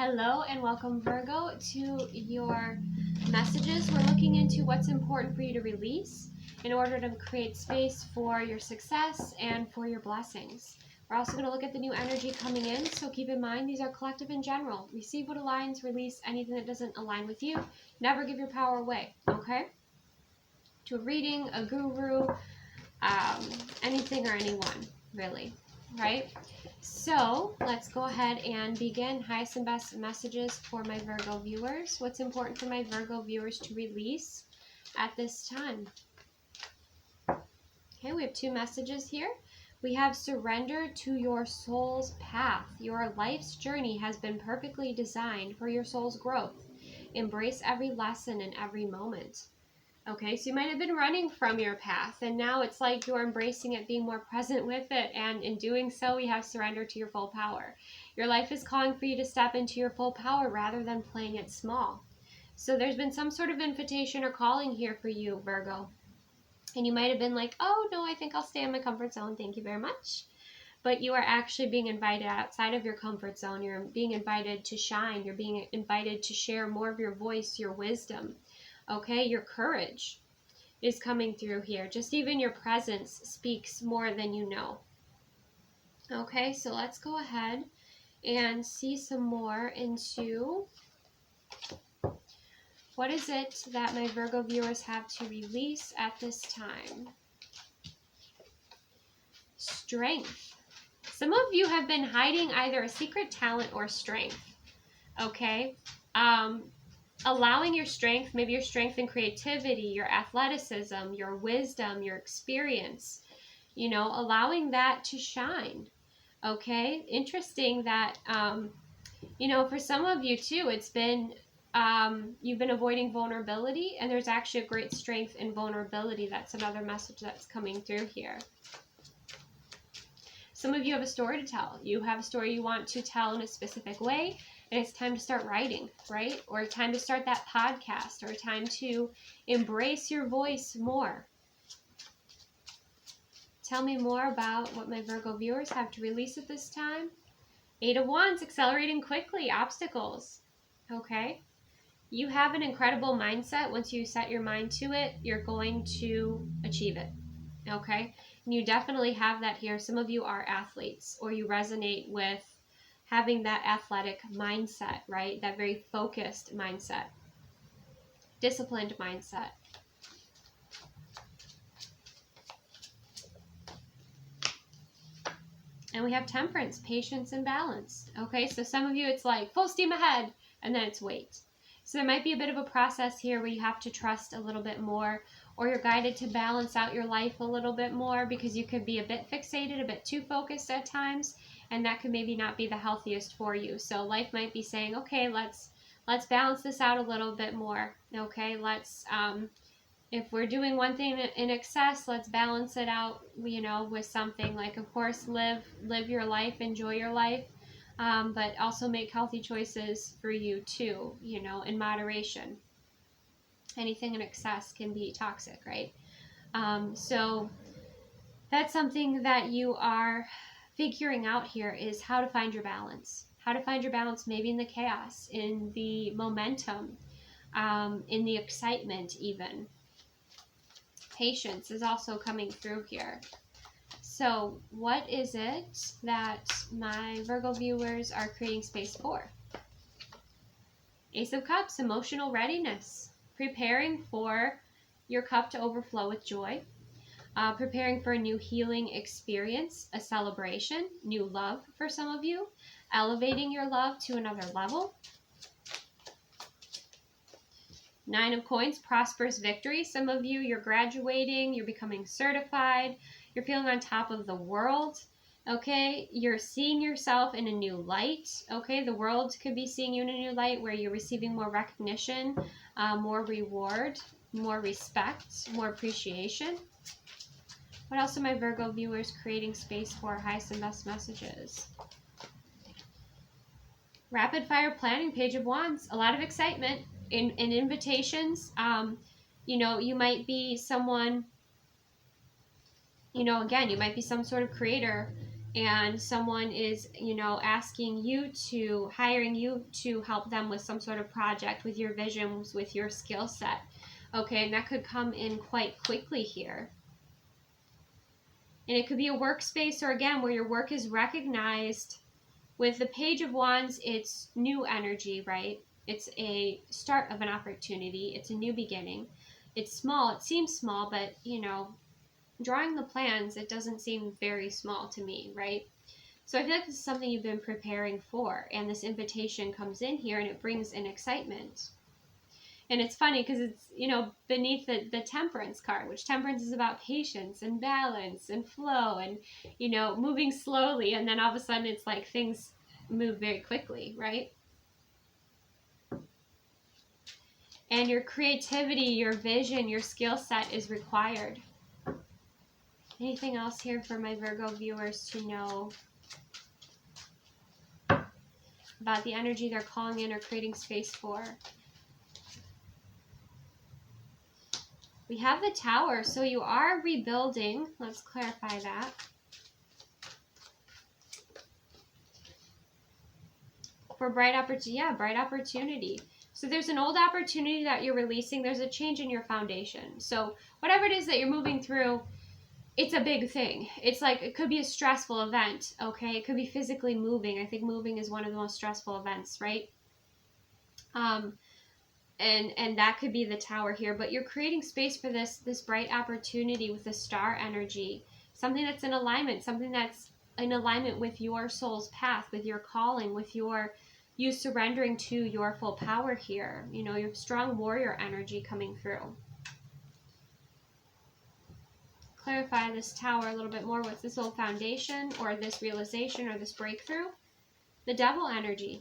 Hello and welcome, Virgo, to your messages. We're looking into what's important for you to release in order to create space for your success and for your blessings. We're also going to look at the new energy coming in, so keep in mind these are collective in general. Receive what aligns, release anything that doesn't align with you. Never give your power away, okay? To a reading, a guru, anything or anyone, really, right? So let's go ahead and begin. Highest and best messages for my Virgo viewers. What's important for my Virgo viewers to release at this time? Okay, we have two messages here. We have surrender to your soul's path. Your life's journey has been perfectly designed for your soul's growth. Embrace every lesson and every moment. Okay, so you might have been running from your path, and now it's like you're embracing it, being more present with it, and in doing so, we have surrender to your full power. Your life is calling for you to step into your full power rather than playing it small. So there's been some sort of invitation or calling here for you, Virgo. And you might have been like, oh, no, I think I'll stay in my comfort zone. Thank you very much. But you are actually being invited outside of your comfort zone. You're being invited to shine. You're being invited to share more of your voice, your wisdom. Okay, your courage is coming through here. Just even your presence speaks more than you know. Okay, so let's go ahead and see some more into what is it that my Virgo viewers have to release at this time. Strength. Some of you have been hiding either a secret talent or strength. Okay, allowing your strength, maybe your strength in creativity, your athleticism, your wisdom, your experience, you know, allowing that to shine. Okay, interesting that, you know, for some of you too, it's been, you've been avoiding vulnerability, and there's actually a great strength in vulnerability. That's another message that's coming through here. Some of you have a story to tell. You have a story you want to tell in a specific way, and it's time to start writing, right? Or time to start that podcast, or time to embrace your voice more. Tell me more about what my Virgo viewers have to release at this time. 8 of Wands, accelerating quickly, obstacles. Okay? You have an incredible mindset. Once you set your mind to it, you're going to achieve it. Okay? And you definitely have that here. Some of you are athletes, or you resonate with having that athletic mindset, right? That very focused mindset, disciplined mindset. And we have temperance, patience, and balance. Okay, so some of you, it's like full steam ahead, and then it's wait. So there might be a bit of a process here where you have to trust a little bit more, or you're guided to balance out your life a little bit more, because you could be a bit fixated, a bit too focused at times, and that could maybe not be the healthiest for you. So life might be saying, okay, let's balance this out a little bit more. Okay, let's if we're doing one thing in excess, let's balance it out, you know, with something like, of course, live your life, enjoy your life, but also make healthy choices for you too, you know, in moderation. Anything in excess can be toxic, right? So that's something that you are figuring out here, is how to find your balance. How to find your balance, maybe in the chaos, in the momentum, in the excitement even. Patience is also coming through here. So what is it that my Virgo viewers are creating space for? Ace of Cups, emotional readiness. Preparing for your cup to overflow with joy. Preparing for a new healing experience, a celebration, new love for some of you. Elevating your love to another level. 9 of Coins, prosperous victory. Some of you, you're graduating, you're becoming certified, you're feeling on top of the world, okay? You're seeing yourself in a new light, okay? The world could be seeing you in a new light, where you're receiving more recognition, more reward, more respect, more appreciation. What else are my Virgo viewers creating space for? Highest and best messages. Rapid fire planning, Page of Wands, a lot of excitement. In invitations, you know, you might be someone, you know, again, you might be some sort of creator, and someone is, you know, asking you to, hiring you to help them with some sort of project, with your visions, with your skill set. Okay, and that could come in quite quickly here. And it could be a workspace, or again, where your work is recognized. With the Page of Wands, it's new energy, right? It's a start of an opportunity. It's a new beginning. It's small. It seems small, but, you know, drawing the plans, it doesn't seem very small to me, right? So I feel like this is something you've been preparing for, and this invitation comes in here and it brings an excitement. And it's funny because it's, you know, beneath the Temperance card, which Temperance is about patience and balance and flow and, you know, moving slowly. And then all of a sudden it's like things move very quickly, right? And your creativity, your vision, your skill set is required. Anything else here for my Virgo viewers to know about the energy they're calling in or creating space for? We have the Tower, so you are rebuilding. Let's clarify that. For bright opportunity, yeah, bright opportunity. So there's an old opportunity that you're releasing. There's a change in your foundation. So whatever it is that you're moving through, it's a big thing. It's like, it could be a stressful event, okay? It could be physically moving. I think moving is one of the most stressful events, right? And that could be the Tower here, but you're creating space for this bright opportunity with the star energy, something that's in alignment, something that's in alignment with your soul's path, with your calling, with you surrendering to your full power here. You know, your strong warrior energy coming through. Clarify this Tower a little bit more. What's this old foundation, or this realization, or this breakthrough? The Devil energy.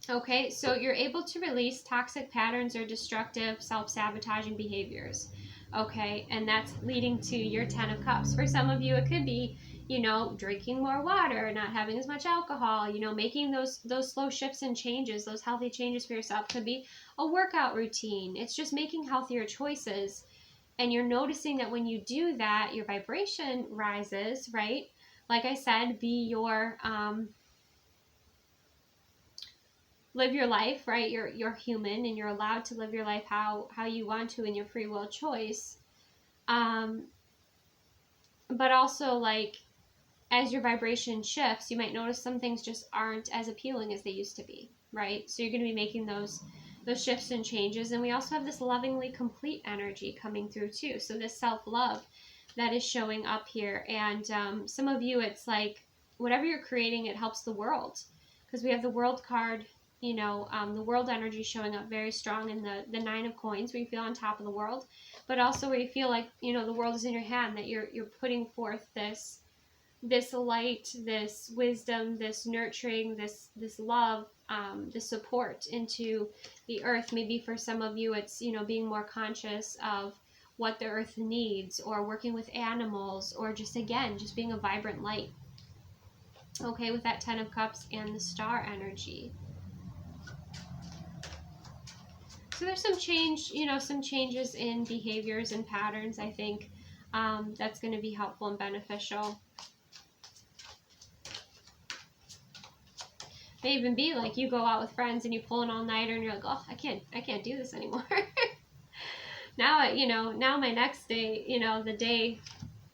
Okay, so you're able to release toxic patterns or destructive, self-sabotaging behaviors. Okay, and that's leading to your 10 of Cups. For some of you, it could be, you know, drinking more water, not having as much alcohol, you know, making those slow shifts and changes, those healthy changes for yourself. Could be a workout routine. It's just making healthier choices. And you're noticing that when you do that, your vibration rises, right? Like I said, be your... live your life, right? You're human, and you're allowed to live your life how you want to in your free will choice. But also, like, as your vibration shifts, you might notice some things just aren't as appealing as they used to be, right? So you're going to be making those shifts and changes. And we also have this lovingly complete energy coming through too. So this self-love that is showing up here. And some of you, it's like whatever you're creating, it helps the world, because we have the World card. You know, the world energy showing up very strong in the 9 of Coins, where you feel on top of the world, but also where you feel like, you know, the world is in your hand, that you're putting forth this light, this wisdom, this nurturing, this love, this support into the earth. Maybe for some of you, it's, you know, being more conscious of what the earth needs, or working with animals, or just, again, just being a vibrant light. Okay, with that 10 of Cups and the star energy. So there's some change, you know, some changes in behaviors and patterns, I think, that's going to be helpful and beneficial. May even be like you go out with friends and you pull an all-nighter and you're like, oh, I can't do this anymore. Now, you know, now my next day, you know, the day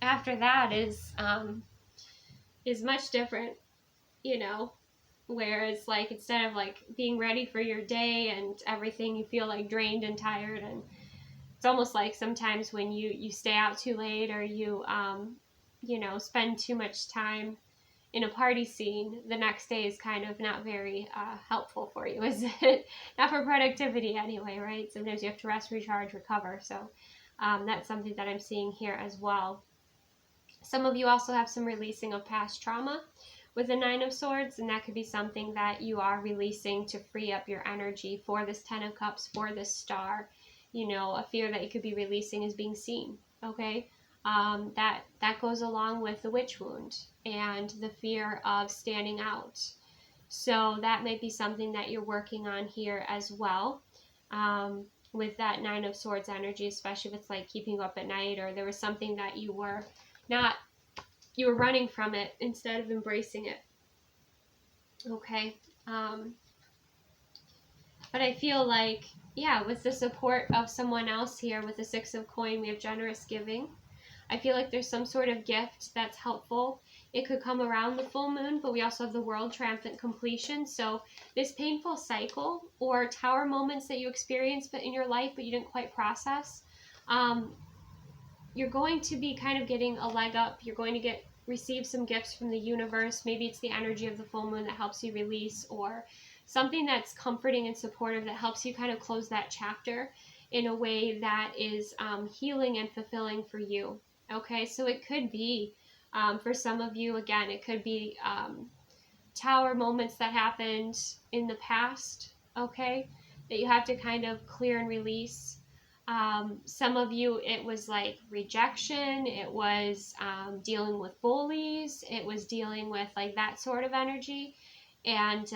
after that is much different, you know. Whereas, like, instead of like being ready for your day and everything, you feel like drained and tired. And it's almost like sometimes when you stay out too late, or you you know, spend too much time in a party scene, the next day is kind of not very helpful for you, is it? Not for productivity anyway, right? Sometimes you have to rest, recharge, recover. So that's something that I'm seeing here as well. Some of you also have some releasing of past trauma with the 9 of Swords, and that could be something that you are releasing to free up your energy for this 10 of Cups, for this star. You know, a fear that you could be releasing is being seen, okay? That goes along with the witch wound and the fear of standing out. So that might be something that you're working on here as well, with that 9 of Swords energy, especially if it's like keeping you up at night, or there was something that you were not you were running from it instead of embracing it. Okay. But I feel like, yeah, with the support of someone else here, with the 6 of coin, we have generous giving. I feel like there's some sort of gift that's helpful. It could come around the full moon, but we also have the world triumphant completion. So this painful cycle or tower moments that you experience but in your life but you didn't quite process, you're going to be kind of getting a leg up. You're going to receive some gifts from the universe. Maybe it's the energy of the full moon that helps you release, or something that's comforting and supportive that helps you kind of close that chapter in a way that is healing and fulfilling for you. Okay, so it could be, for some of you, again, it could be tower moments that happened in the past, okay, that you have to kind of clear and release. Some of you, it was like rejection, it was dealing with bullies, it was dealing with like that sort of energy, and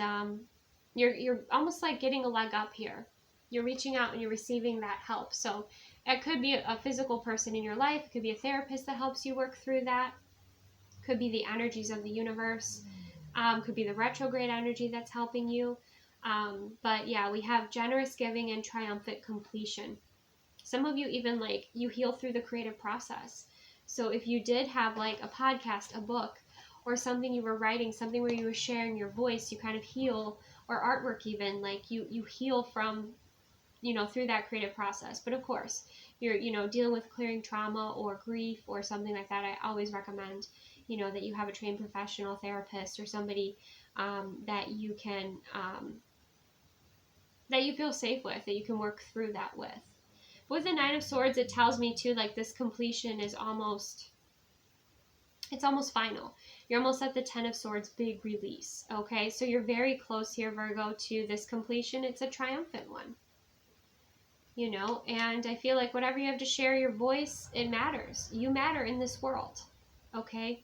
you're almost like getting a leg up here. You're reaching out and you're receiving that help. So it could be a physical person in your life, it could be a therapist that helps you work through that, could be the energies of the universe, could be the retrograde energy that's helping you. But yeah, we have generous giving and triumphant completion. Some of you even like you heal through the creative process. So if you did have like a podcast, a book, or something you were writing, something where you were sharing your voice, you kind of heal, or artwork even, like you heal from, through that creative process. But of course, you're, dealing with clearing trauma or grief or something like that, I always recommend, that you have a trained professional therapist or somebody that you can, that you feel safe with, that you can work through that with. But with the 9 of Swords, it tells me too, like this completion is it's almost final. You're almost at the 10 of Swords, big release. Okay, so you're very close here, Virgo, to this completion. It's a triumphant one. And I feel like whatever you have to share your voice, it matters. You matter in this world, okay?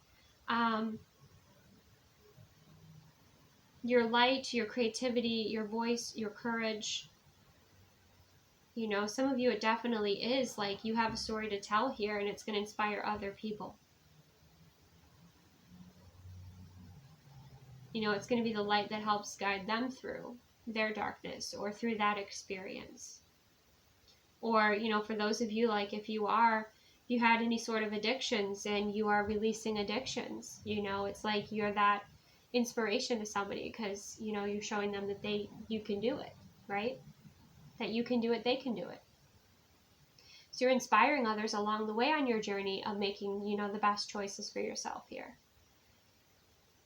Your light, your creativity, your voice, your courage, some of you, it definitely is like you have a story to tell here, and it's going to inspire other people. It's going to be the light that helps guide them through their darkness or through that experience. Or, for those of you, like if you had any sort of addictions and you are releasing addictions, it's like you're that inspiration to somebody because, you're showing them that you can do it, right? That you can do it, they can do it. So you're inspiring others along the way on your journey of making, the best choices for yourself here.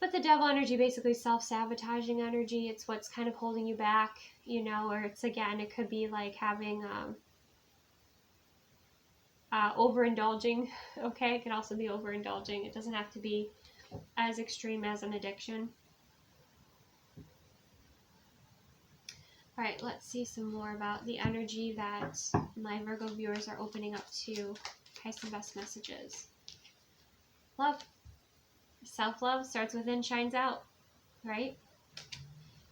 But the devil energy, basically self-sabotaging energy, it's what's kind of holding you back, or it's, again, it could be like having overindulging, okay? It can also be overindulging. It doesn't have to be as extreme as an addiction. All right, let's see some more about the energy that my Virgo viewers are opening up to. Okay, some best messages. Love. Self-love starts within, shines out, right?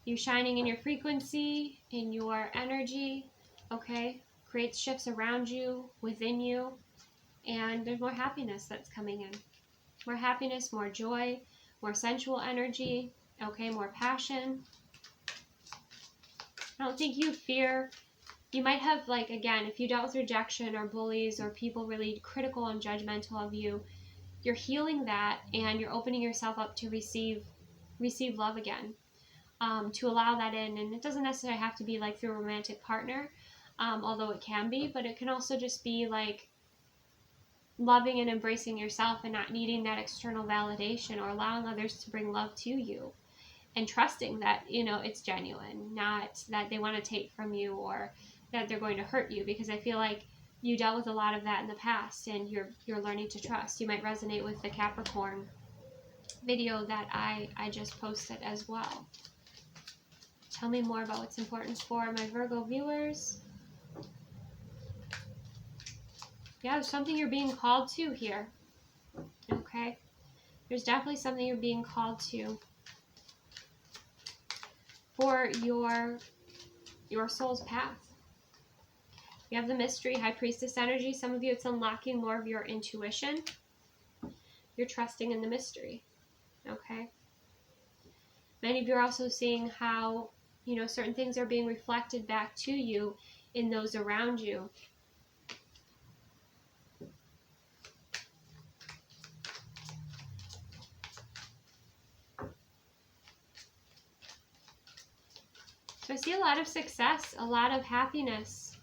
You shining in your frequency, in your energy, okay? Creates shifts around you, within you, and there's more happiness that's coming in. More happiness, more joy, more sensual energy, okay? More passion. I don't think you fear. You might have, like, again, if you dealt with rejection or bullies or people really critical and judgmental of you, you're healing that and you're opening yourself up to receive love again, to allow that in. And it doesn't necessarily have to be like through a romantic partner, although it can be, but it can also just be like loving and embracing yourself and not needing that external validation, or allowing others to bring love to you and trusting that, it's genuine, not that they want to take from you or that they're going to hurt you, because I feel like you dealt with a lot of that in the past and you're learning to trust. You might resonate with the Capricorn video that I just posted as well. Tell me more about what's important for my Virgo viewers. Yeah, there's something you're being called to here. Okay? There's definitely something you're being called to for your soul's path. You have the mystery, High Priestess energy. Some of you, it's unlocking more of your intuition. You're trusting in the mystery. Okay? Many of you are also seeing how, you know, certain things are being reflected back to you in those around you. So I see a lot of success, a lot of happiness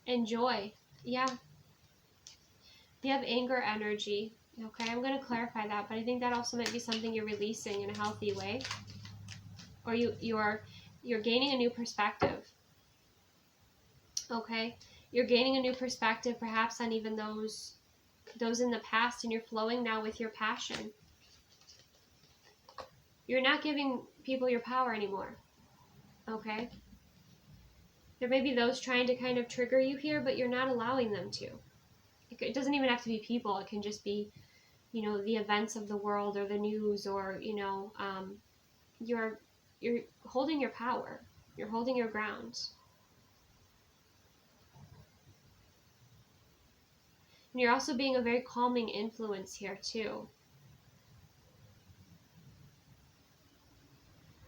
and joy. Yeah. You have anger energy. Okay, I'm going to clarify that, but I think that also might be something you're releasing in a healthy way. Or you're gaining a new perspective. Okay? You're gaining a new perspective perhaps on even those in the past, and you're flowing now with your passion. You're not giving people your power anymore. Okay? There may be those trying to kind of trigger you here, but you're not allowing them to. It doesn't even have to be people. It can just be, you know, the events of the world or the news, or, you know, you're holding your power. You're holding your ground. And you're also being a very calming influence here too.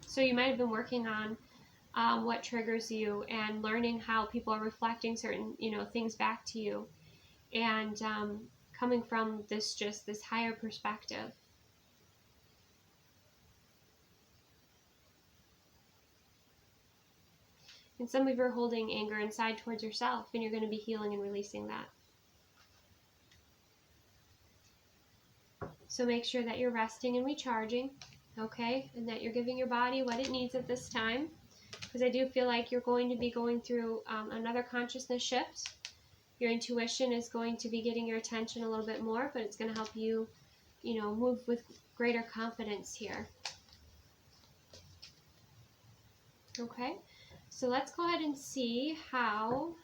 So you might have been working on what triggers you and learning how people are reflecting certain, you know, things back to you, and coming from this higher perspective. And some of you are holding anger inside towards yourself, and you're going to be healing and releasing that. So make sure that you're resting and recharging, okay? And that you're giving your body what it needs at this time. Because I do feel like you're going to be going through another consciousness shift. Your intuition is going to be getting your attention a little bit more, but it's going to help you, you know, move with greater confidence here. Okay? So let's go ahead and see how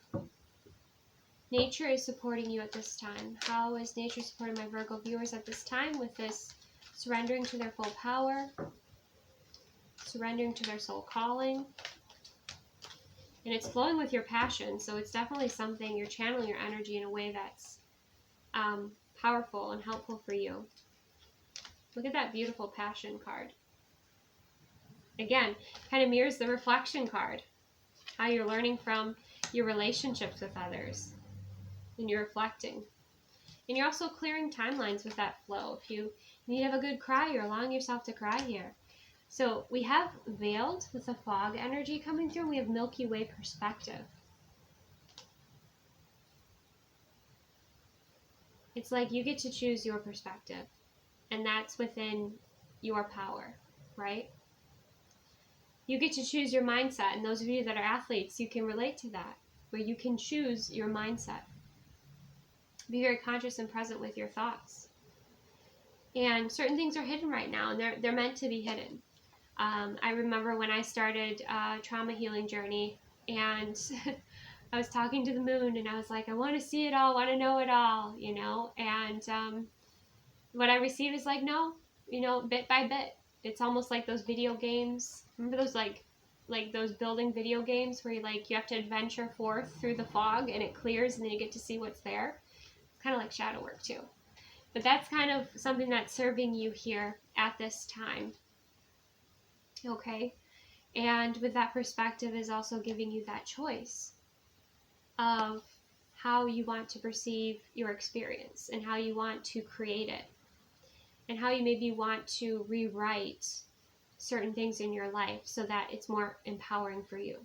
nature is supporting you at this time. How is nature supporting my Virgo viewers at this time with this surrendering to their full power, surrendering to their soul calling? And it's flowing with your passion, so it's definitely something you're channeling your energy in a way that's powerful and helpful for you. Look at that beautiful passion card. Again, kind of mirrors the reflection card. How you're learning from your relationships with others. And you're reflecting. And you're also clearing timelines with that flow. If you need to have a good cry, you're allowing yourself to cry here. So we have veiled with the fog energy coming through, and we have Milky Way perspective. It's like you get to choose your perspective, and that's within your power, right? You get to choose your mindset, and those of you that are athletes, you can relate to that, where you can choose your mindset. Be very conscious and present with your thoughts. And certain things are hidden right now, and they're meant to be hidden. I remember when I started a trauma healing journey, and I was talking to the moon, and I was like, I want to see it all, want to know it all, you know, and what I received is like, no, you know, bit by bit. It's almost like those video games. Remember those like those building video games where you have to adventure forth through the fog and it clears and then you get to see what's there? It's kind of like shadow work too. But that's kind of something that's serving you here at this time. Okay? And with that perspective is also giving you that choice of how you want to perceive your experience and how you want to create it and how you maybe want to rewrite certain things in your life so that it's more empowering for you.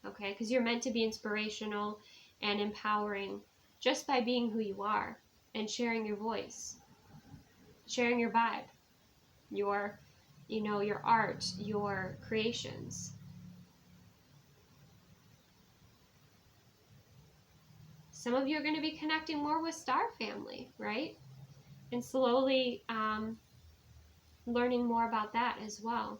Okay? Because you're meant to be inspirational and empowering just by being who you are and sharing your voice, sharing your vibe, your art, your creations. Some of you are going to be connecting more with Star Family, right? And slowly learning more about that as well.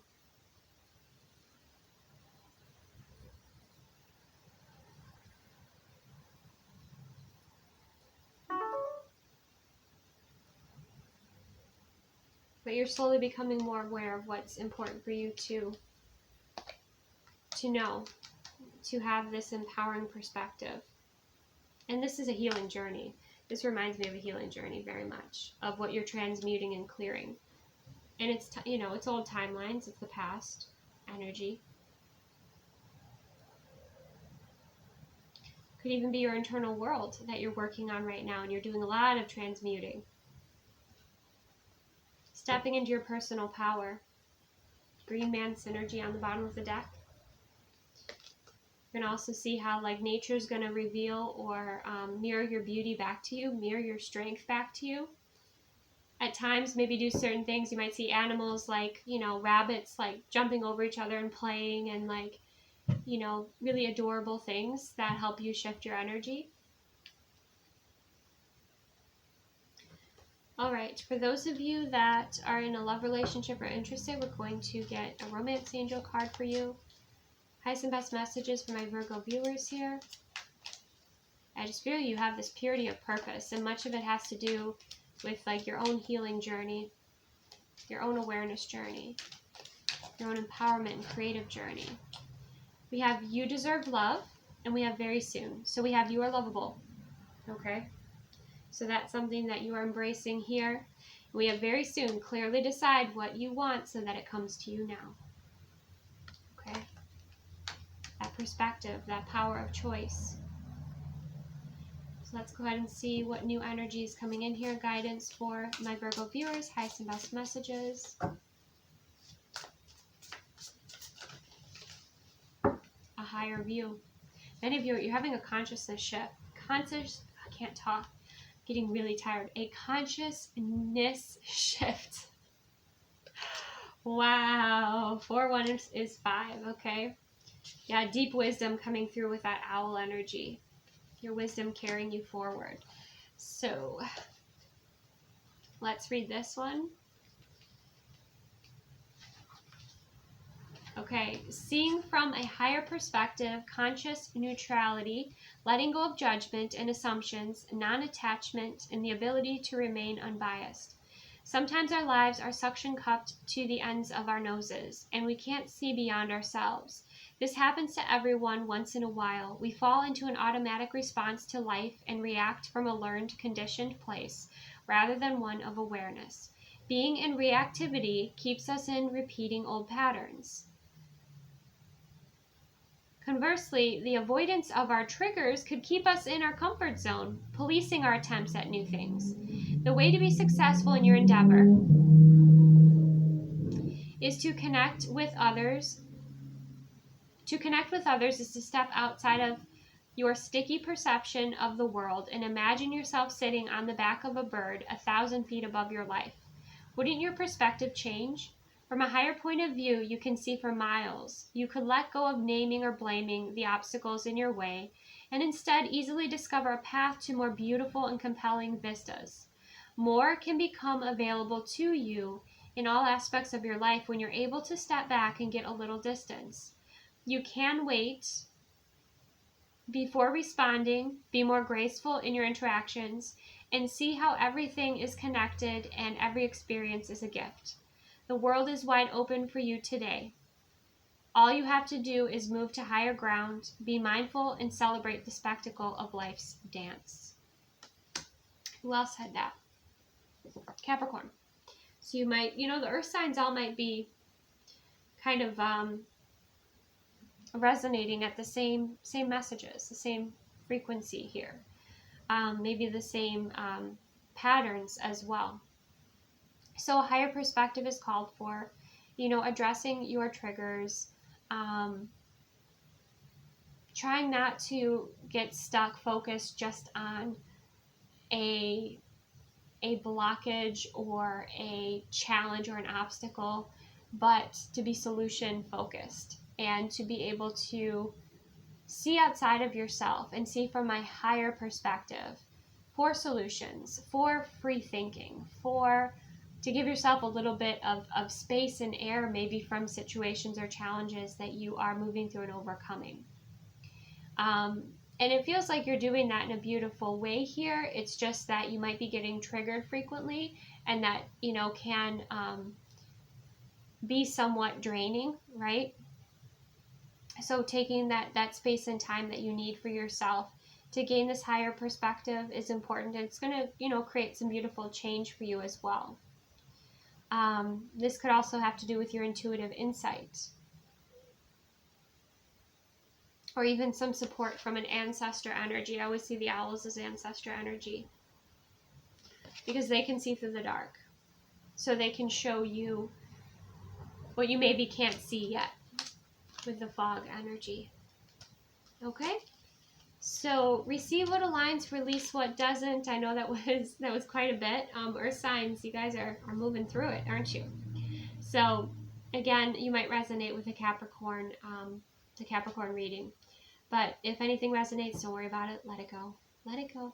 But you're slowly becoming more aware of what's important for you to know, to have this empowering perspective. And this is a healing journey. This reminds me of a healing journey very much, of what you're transmuting and clearing. And it's, it's old timelines, it's the past energy. Could even be your internal world that you're working on right now, and you're doing a lot of transmuting. Stepping into your personal power. Green man synergy on the bottom of the deck. You're going to also see how nature's going to reveal or mirror your beauty back to you, mirror your strength back to you. At times, maybe do certain things. You might see animals rabbits jumping over each other and playing, and really adorable things that help you shift your energy. All right, for those of you that are in a love relationship or interested, we're going to get a romance angel card for you. Highest and best messages for my Virgo viewers here. I just feel you have this purity of purpose, and much of it has to do with your own healing journey, your own awareness journey, your own empowerment and creative journey. We have you deserve love, and we have very soon. So we have you are lovable. Okay? So that's something that you are embracing here. We have very soon. Clearly decide what you want so that it comes to you now. Okay? That perspective, that power of choice. So let's go ahead and see what new energy is coming in here. Guidance for my Virgo viewers. Highest and best messages. A higher view. Many of you, you're having a consciousness shift. I can't talk. Getting really tired. A consciousness shift. Wow. 4-1 is 5. Okay. Yeah, deep wisdom coming through with that owl energy. Your wisdom carrying you forward. So let's read this one. Okay, seeing from a higher perspective, conscious neutrality, letting go of judgment and assumptions, non-attachment, and the ability to remain unbiased. Sometimes our lives are suction cupped to the ends of our noses, and we can't see beyond ourselves. This happens to everyone once in a while. We fall into an automatic response to life and react from a learned, conditioned place, rather than one of awareness. Being in reactivity keeps us in repeating old patterns. Conversely, the avoidance of our triggers could keep us in our comfort zone, policing our attempts at new things. The way to be successful in your endeavor is to connect with others. To connect with others is to step outside of your sticky perception of the world and imagine yourself sitting on the back of a bird 1,000 feet above your life. Wouldn't your perspective change? From a higher point of view, you can see for miles. You could let go of naming or blaming the obstacles in your way and instead easily discover a path to more beautiful and compelling vistas. More can become available to you in all aspects of your life when you're able to step back and get a little distance. You can wait before responding, be more graceful in your interactions, and see how everything is connected and every experience is a gift. The world is wide open for you today. All you have to do is move to higher ground, be mindful, and celebrate the spectacle of life's dance. Who else had that? Capricorn. So you might, the earth signs all might be kind of resonating at the same messages, the same frequency here. Maybe the same patterns as well. So a higher perspective is called for, addressing your triggers, trying not to get stuck focused just on a blockage or a challenge or an obstacle, but to be solution focused and to be able to see outside of yourself and see from a higher perspective for solutions, for free thinking, to give yourself a little bit of space and air maybe from situations or challenges that you are moving through and overcoming. And it feels like you're doing that in a beautiful way here. It's just that you might be getting triggered frequently, and that, can be somewhat draining, right? So taking that space and time that you need for yourself to gain this higher perspective is important. And it's going to, you know, create some beautiful change for you as well. This could also have to do with your intuitive insight, or even some support from an ancestor energy. I always see the owls as ancestor energy because they can see through the dark. So they can show you what you maybe can't see yet with the fog energy. Okay? So receive what aligns, release what doesn't. I know that was quite a bit. Earth signs, you guys are moving through it, aren't you? So again, you might resonate with the Capricorn reading. But if anything resonates, don't worry about it. Let it go. Let it go.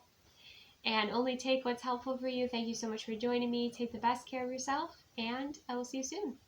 And only take what's helpful for you. Thank you so much for joining me. Take the best care of yourself, and I will see you soon.